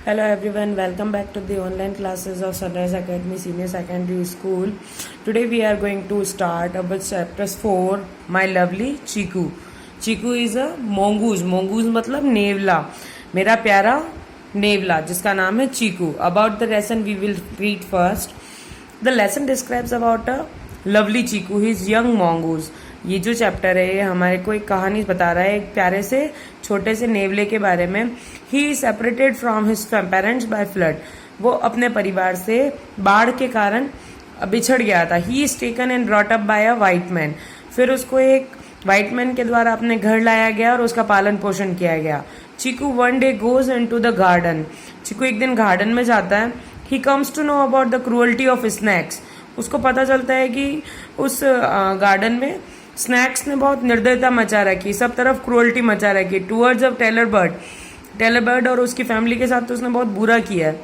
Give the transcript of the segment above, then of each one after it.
Hello everyone, welcome back to the online classes of Sunrise Academy Senior Secondary School. Today we are going to start about chapters 4, My Lovely Chiku. Chiku is a mongoose. Mongoose मतलब नेवला, मेरा प्यारा नेवला जिसका नाम है चीकू. About the lesson we will read first. The lesson describes about a lovely Chiku. He is young mongoose. ये जो chapter है ये हमारे को एक कहानी बता रहा है एक प्यारे से छोटे से नेवले के बारे में. ही separated from his parents bye flood. वो अपने परिवार से बाढ़ के कारण बिछड़ गया था. He is taken and brought up by a white man. फिर उसको एक वाइट मैन के द्वारा अपने घर लाया गया और उसका पालन पोषण किया गया. Chiku one day goes into the garden. Chiku एक दिन गार्डन में जाता है. He comes to know about the cruelty of snakes. उसको पता चलता है कि उस गार्डन में स्नैक्स ने बहुत निर्दयता मचा रखी, सब तरफ क्रूअल्टी मचा रखी टूवर्ड्स ऑफ टेलर बर्ड और उसकी फैमिली के साथ तो उसने बहुत बुरा किया है.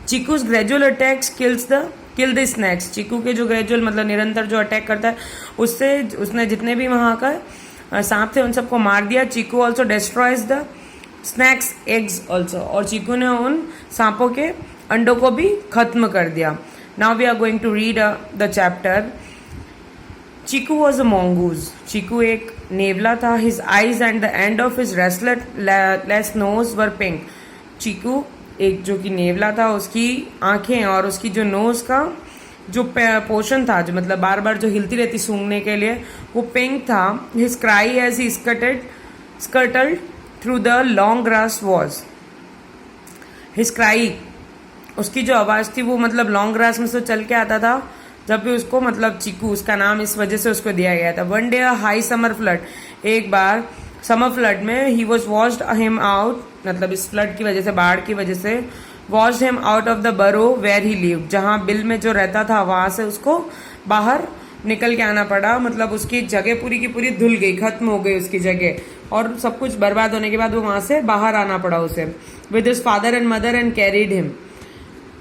Chiku's gradual attacks kill the snakes. Chiku के जो ग्रेजुअल मतलब निरंतर जो अटैक करता है उससे उसने जितने भी वहां का सांप थे उन सबको मार दिया. Chiku also destroys the snakes eggs also. और चीकू ने उन सांपों के अंडों को भी खत्म कर दिया. Now we are going to read the chapter. Chiku was a mongoose. Chiku एक नेवला था. His eyes and the end of his restless nose were pink. Chiku एक जो कि नेवला था उसकी आंखें और उसकी जो नोज का जो पोर्शन था जो मतलब बार बार जो हिलती रहती सूंघने के लिए वो पिंक था. His cry as he scuttled through the long grass was. His cry उसकी जो आवाज थी वो मतलब लॉन्ग ग्रास में से चल के आता था जब भी उसको मतलब चीकू उसका नाम इस वजह से उसको दिया गया था. One day high summer flood. एक बार समर फ्लड में he was washed him out मतलब इस फ्लड की वजह से बाढ़ की वजह से washed him out of the बरो वेयर ही लिव्ड. जहां बिल में जो रहता था वहां से उसको बाहर निकल के आना पड़ा. मतलब उसकी जगह पूरी की पूरी धुल गई, खत्म हो गई उसकी जगह और सब कुछ बर्बाद होने के बाद वो वहां से बाहर आना पड़ा उसे. With his father and mother and carried him.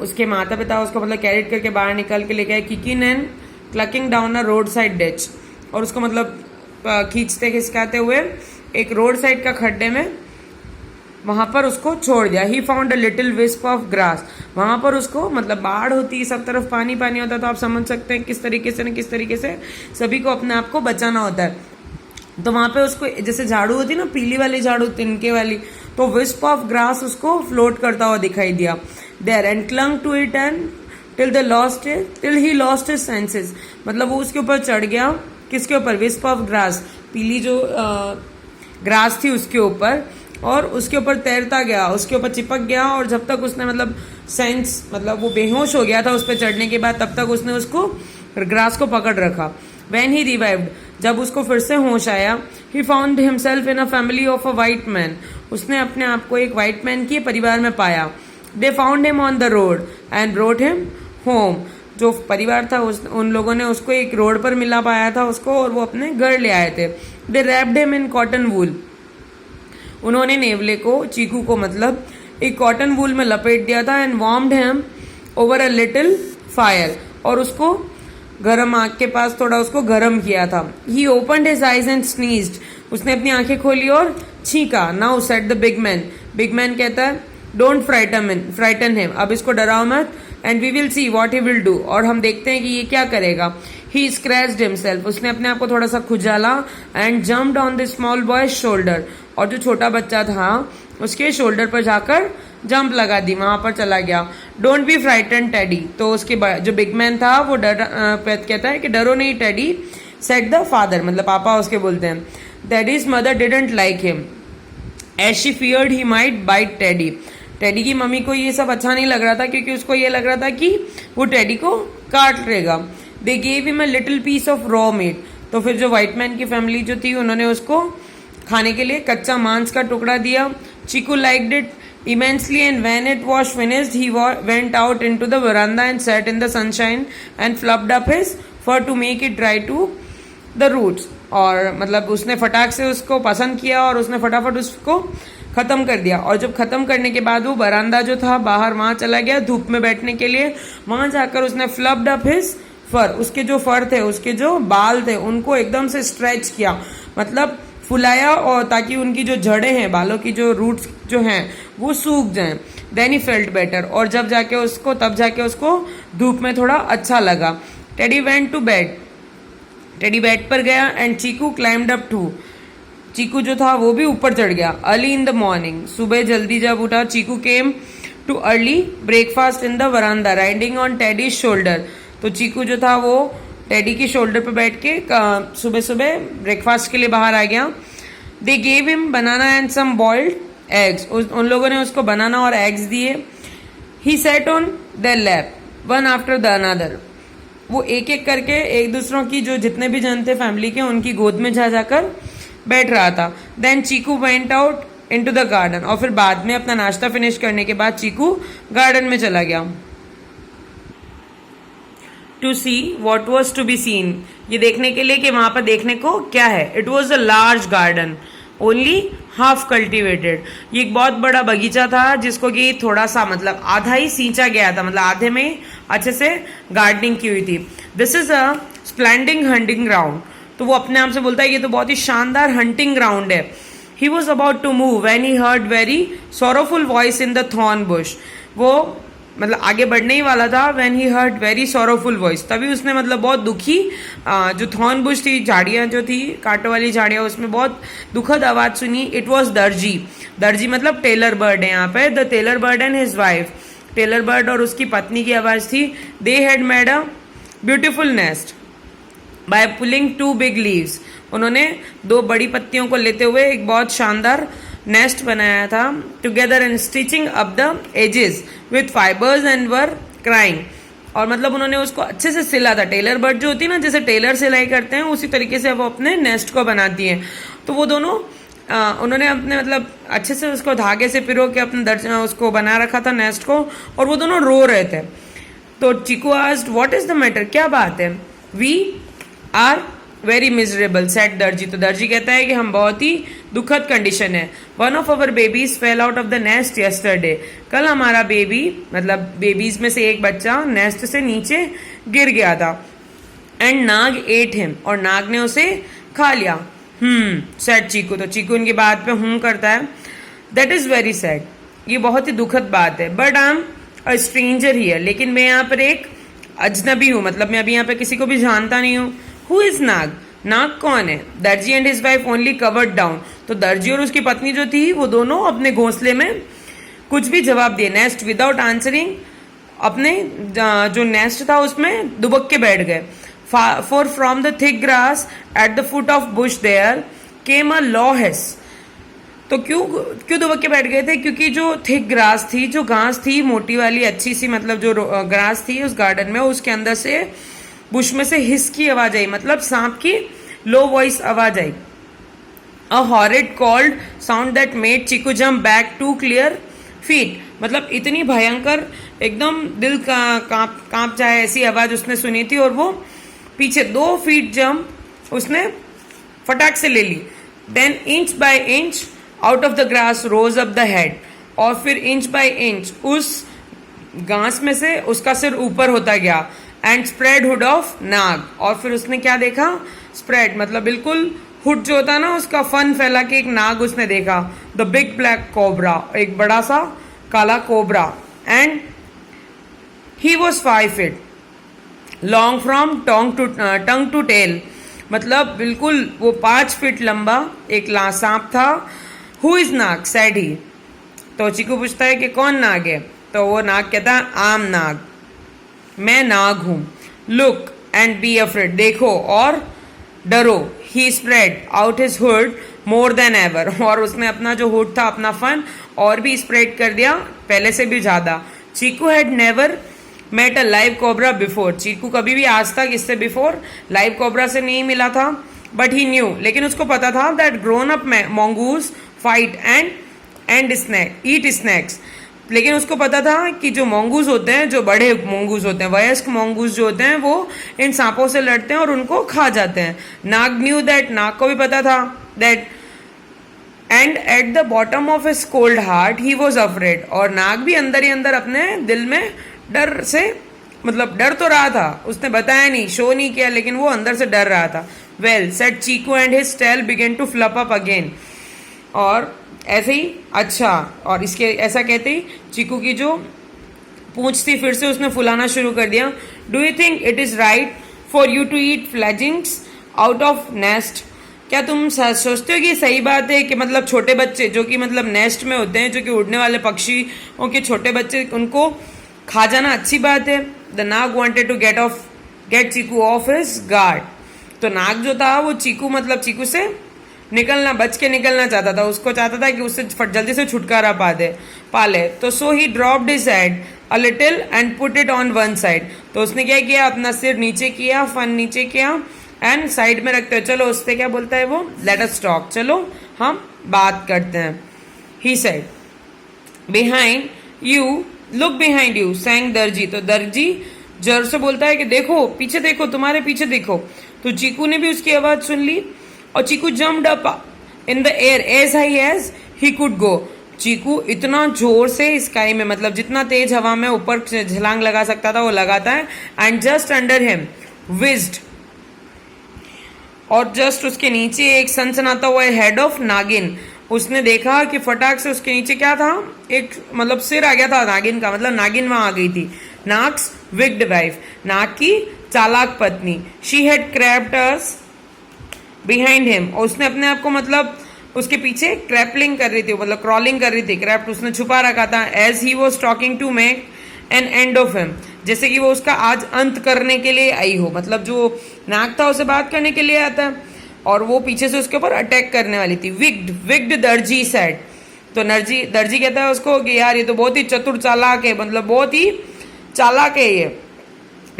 उसके माता पिता उसको मतलब कैरेट करके बाहर निकल के लेके आए. Kicking and clucking down a road side ditch. और उसको मतलब खींचते खिसकाते हुए एक रोड साइड का खड्डे में वहां पर उसको छोड़ दिया. He found a little wisp of grass. वहां पर उसको मतलब बाढ़ होती सब तरफ पानी पानी होता तो आप समझ सकते हैं किस तरीके से सभी को अपने आप को बचाना होता है. तो वहां पे उसको जैसे झाड़ू होती ना पीली वाली झाड़ू तिनके वाली तो विस्प ऑफ ग्रास उसको फ्लोट करता हुआ दिखाई दिया. There and clung to it and till he lost his senses. मतलब वो उसके ऊपर चढ़ गया. किसके ऊपर? Wisp of grass. पीली जो ग्रास थी उसके ऊपर और उसके ऊपर तैरता गया, उसके ऊपर चिपक गया और जब तक उसने मतलब सेंस मतलब वो बेहोश हो गया था उस पर चढ़ने के बाद तब तक उसने उसको ग्रास को पकड़ रखा. When he revived, जब उसको फिर से होश आया, he found himself in a family of a white man. उसने अपने आप को एक व्हाइट मैन के परिवार में पाया. They found him on the road and brought him home. जो परिवार था उन लोगों ने उसको एक रोड पर मिला पाया था उसको और वो अपने घर ले आए थे. They wrapped him in cotton wool. उन्होंने नेवले को चीकू को मतलब एक कॉटन वूल में लपेट दिया था. And warmed him over a little fire. और उसको गरम आग के पास थोड़ा उसको गरम किया था. He opened his eyes and sneezed. उसने अपनी आंखें खोली और छींका. Now said the big man. Big man कहता है डोंट फ्राइटन हिम. अब इसको डराओ मत. And we will see what he will do. और हम देखते हैं कि ये क्या करेगा. He scratched himself. उसने अपने आप को थोड़ा सा खुजाला. And jumped on the small boys shoulder. और जो छोटा बच्चा था उसके शोल्डर पर जाकर जंप लगा दी, वहां पर चला गया. Don't be frighten teddy. तो उसके जो बिग मैन था वो कहता है कि डरो नहीं टेडी. सेड द फादर मतलब पापा उसके बोलते हैं. Teddy's mother didn't like him as she feared he might bite Teddy. Teddy की मम्मी को ये सब अच्छा नहीं लग रहा था क्योंकि उसको ये लग रहा था कि वो टेडी को काट लेगा. They gave him a little piece of raw meat. तो फिर जो व्हाइट मैन की फैमिली जो थी उन्होंने उसको खाने के लिए कच्चा मांस का टुकड़ा दिया. Chiku liked it immensely and when it was finished he went out into the veranda and sat in the sunshine and fluffed up his fur to make it dry to the roots. और मतलब उसने फटाक से उसको पसंद किया और उसने फटाफट उसको खत्म कर दिया. और जब खत्म करने के बाद वो बरामदा जो था बाहर वहां चला गया धूप में बैठने के लिए. वहां जाकर उसने फ्लफ्ड अप हिज फर. उसके जो फर थे उसके जो बाल थे उनको एकदम से स्ट्रेच किया मतलब फुलाया और ताकि उनकी जो जड़ें हैं बालों की जो रूट्स जो हैं वो सूख जाएं. देन ही फेल्ट बेटर, और तब जाके उसको धूप में थोड़ा अच्छा लगा. Teddy went to bed, Teddy bed पर गया and Chiku climbed up too. Chiku जो था वो भी ऊपर चढ़ गया. अर्ली इन द मॉर्निंग, सुबह जल्दी जब उठा, Chiku came to early breakfast in the veranda riding on Teddy shoulder. तो चीकू जो था वो टेडी की शोल्डर पे बैठ के सुबह सुबह ब्रेकफास्ट के लिए बाहर आ गया. They gave him banana and some boiled eggs, उन लोगों ने उसको बनाना और एग्स दिए. He sat on their lap one after the another, वो एक एक करके एक दूसरों की जो जितने भी जन थे फैमिली के उनकी गोद में जा जाकर बैठ रहा था. Then Chiku went out into the garden, और फिर बाद में अपना नाश्ता फिनिश करने के बाद चीकू गार्डन में चला गया. To see what was to be seen, ये देखने के लिए कि वहां पर देखने को क्या है. It was a large garden only half cultivated, ये एक बहुत बड़ा बगीचा था जिसको कि थोड़ा सा मतलब आधा ही सींचा गया था, मतलब आधे में अच्छे से गार्डनिंग की हुई थी. This is a splendid hunting ground, तो वो अपने आप से बोलता है ये तो बहुत ही शानदार हंटिंग ग्राउंड है. He was about to move when he heard very sorrowful voice in the thorn bush, वो मतलब आगे बढ़ने ही वाला था. When he heard very sorrowful voice, तभी उसने मतलब बहुत दुखी जो थॉर्न बुश थी, झाड़ियां जो थी कांटों वाली झाड़ियां, उसमें बहुत दुखद आवाज सुनी. इट वॉज दर्जी, दर्जी मतलब टेलर बर्ड है यहाँ पे. The tailor bird and his wife, tailor bird और उसकी पत्नी की आवाज थी. They had made a beautiful nest by pulling two big leaves, उन्होंने दो बड़ी पत्तियों को लेते हुए एक बहुत शानदार नेस्ट बनाया था. Together and stitching up the edges with fibres and were crying, और मतलब उन्होंने उसको अच्छे से सिला था. टेलर बर्ड जो होती है ना, जैसे टेलर सिलाई करते हैं उसी तरीके से वो अपने नेस्ट को बनाती हैं. तो वो दोनों उन्होंने अपने मतलब अच्छे से उसको धागे से पिरो के अपने उसको बना रखा था नेस्ट को, और वो दोनों रो रहे थे. तो Chiku asked what is the matter, क्या बात है. We are very miserable said Darzee, तो दर्जी कहता है कि हम बहुत ही दुखद कंडीशन है. One of our babies fail out of the nest yesterday, कल हमारा बेबी मतलब बेबीज में से एक बच्चा नेस्ट से नीचे गिर गया था. एंड नाग एट हिम, और नाग ने उसे खा लिया. सेड चीकू, तो चीकू उनकी बात पे करता है. दैट इज वेरी सैड, ये बहुत ही दुखद बात है. But I am a stranger here, लेकिन मैं यहाँ पर एक अजनबी हूँ, मतलब मैं अभी यहाँ पे किसी को भी जानता नहीं हूँ. हु इज नाग, नाग कौन है. दर्जी and his wife only covered down, तो दर्जी और उसकी पत्नी जो थी वो दोनों अपने घोंसले में कुछ भी जवाब दिए. नेस्ट विदाउट आंसरिंग, अपने जो नेस्ट था उसमें दुबक के बैठ गए. For from the thick grass at the foot of bush there came a low hiss, तो क्यों दुबक के बैठ गए थे, क्योंकि जो थिक ग्रास थी, जो घास थी मोटी वाली अच्छी सी, मतलब जो ग्रास थी उस गार्डन में, उसके अंदर से बुश में से हिस की आवाज आई, मतलब सांप की लो वॉइस आवाज आई. A horrid cold sound that made Chiku jump back two clear feet, मतलब इतनी भयंकर एकदम दिल का कांप जाए ऐसी आवाज उसने सुनी थी, और वो पीछे 2 फीट जंप उसने फटाक से ले ली. Then inch by inch out of the grass rose up the head, और फिर इंच बाय इंच उस घास में से उसका सिर ऊपर होता गया. एंड स्प्रेड हुड ऑफ नाग, और फिर उसने क्या देखा, स्प्रेड मतलब बिल्कुल हुड जो होता ना उसका फन फैला के एक नाग उसने देखा. द बिग ब्लैक कोबरा, एक बड़ा सा काला cobra. And he was 5 feet long from tongue to tail, मतलब बिल्कुल वो 5 फीट लंबा एक सांप था. हु इज नाग सैड ही, तो चीकू पूछता है कि कौन नाग है, तो वो नाग कहता है आम नाग, मैं नाग हूं. लुक एंड बी अफ्रेड, देखो और डरो. He spread out his hood more than ever, और उसने अपना जो हुड था अपना फन और भी स्प्रेड कर दिया पहले से भी ज्यादा. Chikoo had never met a live cobra before, Chikoo कभी भी आज तक इससे बिफोर लाइव कोबरा से नहीं मिला था. बट ही न्यू, लेकिन उसको पता था that grown up mongoose fight and eat snacks, लेकिन उसको पता था कि जो मोंगूज होते हैं, जो बड़े मोंगूज होते हैं, वयस्क मोंगूज जो होते हैं, वो इन सांपों से लड़ते हैं और उनको खा जाते हैं. नाग न्यू दैट, नाग को भी पता था that. And at the bottom of his cold heart he was afraid, और नाग भी अंदर ही अंदर अपने दिल में डर से, मतलब डर तो रहा था, उसने बताया नहीं, शो नहीं किया, लेकिन वो अंदर से डर रहा था. Well said Chiku and his tail began to flap up again, और ऐसे ही अच्छा, और इसके ऐसा कहते ही चीकू की जो पूंछ थी फिर से उसने फुलाना शुरू कर दिया। Do you think it is right for you to eat fledglings out of nest? क्या तुम सोचते हो कि सही बात है कि मतलब छोटे बच्चे जो कि मतलब नेस्ट में होते हैं, जो कि उड़ने वाले पक्षियों के छोटे बच्चे, उनको खा जाना अच्छी बात है? द नाग wanted to get Chiku off his guard. तो नाग जो था वो चीकू से बच के निकलना चाहता था, उसको चाहता था कि उससे जल्दी से छुटकारा पा ले। तो so he dropped his head a little and put it on one side. तो उसने क्या किया, अपना सिर नीचे किया, फन नीचे किया एंड साइड में रखते हो। चलो उससे क्या बोलता है वो, लेट अस टॉक, चलो हम बात करते हैं। He said behind you, look behind you, सैंग दर्जी। तो दर्जी जोर से बोलता है कि देखो पीछे देखो, तुम्हारे पीछे देखो। तो चीकू ने भी उसकी आवाज सुन ली और Chikoo jumped up in the air as high as he could go. Chikoo इतना जोर से स्काई में, मतलब जितना तेज हवा में ऊपर छलांग लगा सकता था वो लगाता है। एंड जस्ट अंडर हिम विज्ड, और जस्ट उसके नीचे एक सनसनाता हुआ हेड ऑफ नागिन। उसने देखा कि फटाक से उसके नीचे क्या था, एक मतलब सिर आ गया था नागिन का, मतलब नागिन वहां आ गई थी। नाग्स विक्ड वाइफ, नाग की चालाक पत्नी। She had crept us behind him, और उसने अपने आप को मतलब उसके पीछे क्रैपलिंग कर रही थी, मतलब क्रॉलिंग कर रही थी। क्रैप्ट उसने छुपा रखा था। As he was talking to make an end of him, जैसे कि वो उसका आज अंत करने के लिए आई हो। मतलब जो नाग था उसे बात करने के लिए आता है और वो पीछे से उसके ऊपर अटैक करने वाली थी। विक्ड दर्जी सेड। तो दर्जी कहता है उसको कि यार ये तो बहुत ही चतुर चालाक है, मतलब बहुत ही चालाक है ये।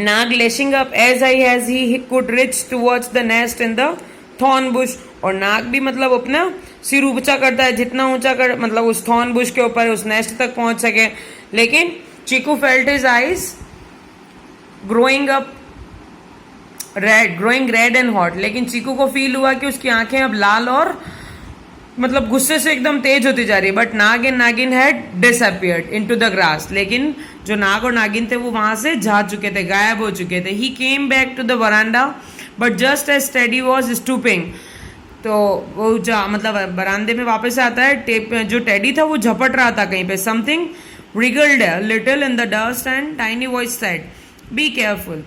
Nag lashing up as he could reach towards the nest in the thorn bush. और नाग भी मतलब अपना सिर ऊंचा करता है, जितना ऊंचा कर मतलब उस थॉर्न बुश के ऊपर उस नेस्ट तक पहुंच सके। लेकिन Chikoo felt his eyes growing red and hot. लेकिन चीकू को फील हुआ कि उसकी आंखें अब लाल और मतलब गुस्से से एकदम तेज होती जा रही है। बट नाग एंड नागिन had disappeared into the grass. लेकिन जो नाग और नागिन थे वो वहां से जा चुके थे, गायब हो चुके थे। He came back to the veranda but just as Teddy was stooping. तो वो मतलब बरामदे में वापस आता है। जो टेडी था वो झपट रहा था कहीं पे। Something wriggled a little in the dust and tiny voice said, "Be careful."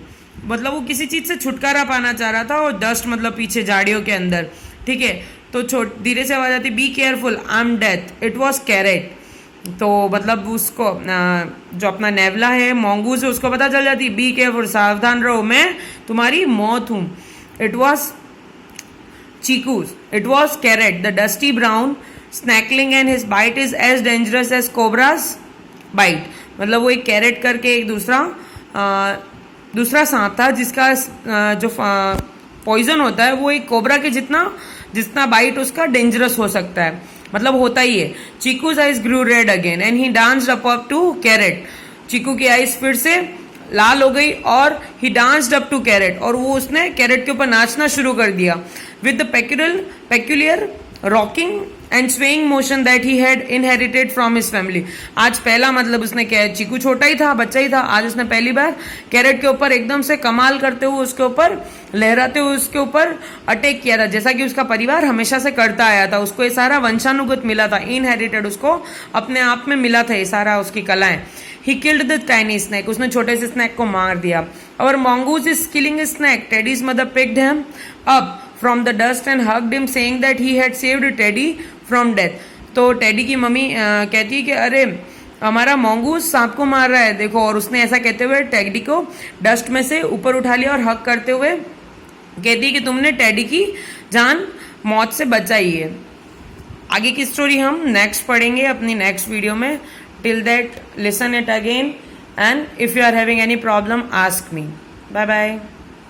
मतलब वो किसी चीज से छुटकारा पाना चाह रहा था, और डस्ट मतलब पीछे झाड़ियों के अंदर, ठीक है। तो धीरे से आवाज आती, be careful, I am death. It was Karait. तो मतलब उसको जो अपना नेवला है, मोंगूज है, उसको पता चल जाती, बी केयरफुल, सावधान रहो, मैं तुम्हारी मौत हूं। It was Chikoo, it was Karait, the dusty brown snakeling and his bite is as dangerous as cobra's bite. मतलब वो एक कैरेट करके एक दूसरा सांप था जिसका जो पॉइजन होता है वो एक कोबरा के जितना बाइट उसका डेंजरस हो सकता है, मतलब होता ही है। Chikoo's eyes grew red again and he danced up to Karait. Chikoo की आइज फिर से लाल हो गई और he danced up to Karait, और वो उसने कैरेट के ऊपर नाचना शुरू कर दिया। With the peculiar rocking and swaying motion that he had inherited from his family. आज पहला मतलब उसने चीकू छोटा ही था, बच्चा ही था, आज उसने पहली बार कैरेट के ऊपर एकदम से कमाल करते हुए उसके ऊपर लहराते हुए उसके ऊपर अटैक किया था, जैसा कि उसका परिवार हमेशा से करता आया था। उसको ये सारा वंशानुगत मिला था, इनहेरिटेड, उसको अपने आप में मिला था ये सारा उसकी कलाएं। He killed the tiny snake, उसने छोटे से स्नैक को मार दिया। और mongoose is killing a snake. Teddy's mother picked him up from the dust and hugged him, saying that he had saved Teddy from death. तो टेडी की mummy कहती है कि अरे हमारा mongoose सांप को मार रहा है देखो, और उसने ऐसा कहते हुए टेडी को डस्ट में से ऊपर उठा लिया और हग करते हुए कहती है कि तुमने टेडी की जान मौत से बचाई है। आगे की स्टोरी हम नेक्स्ट पढ़ेंगे अपनी नेक्स्ट वीडियो में। Till that listen it again, and if you are having any problem, ask me. Bye bye.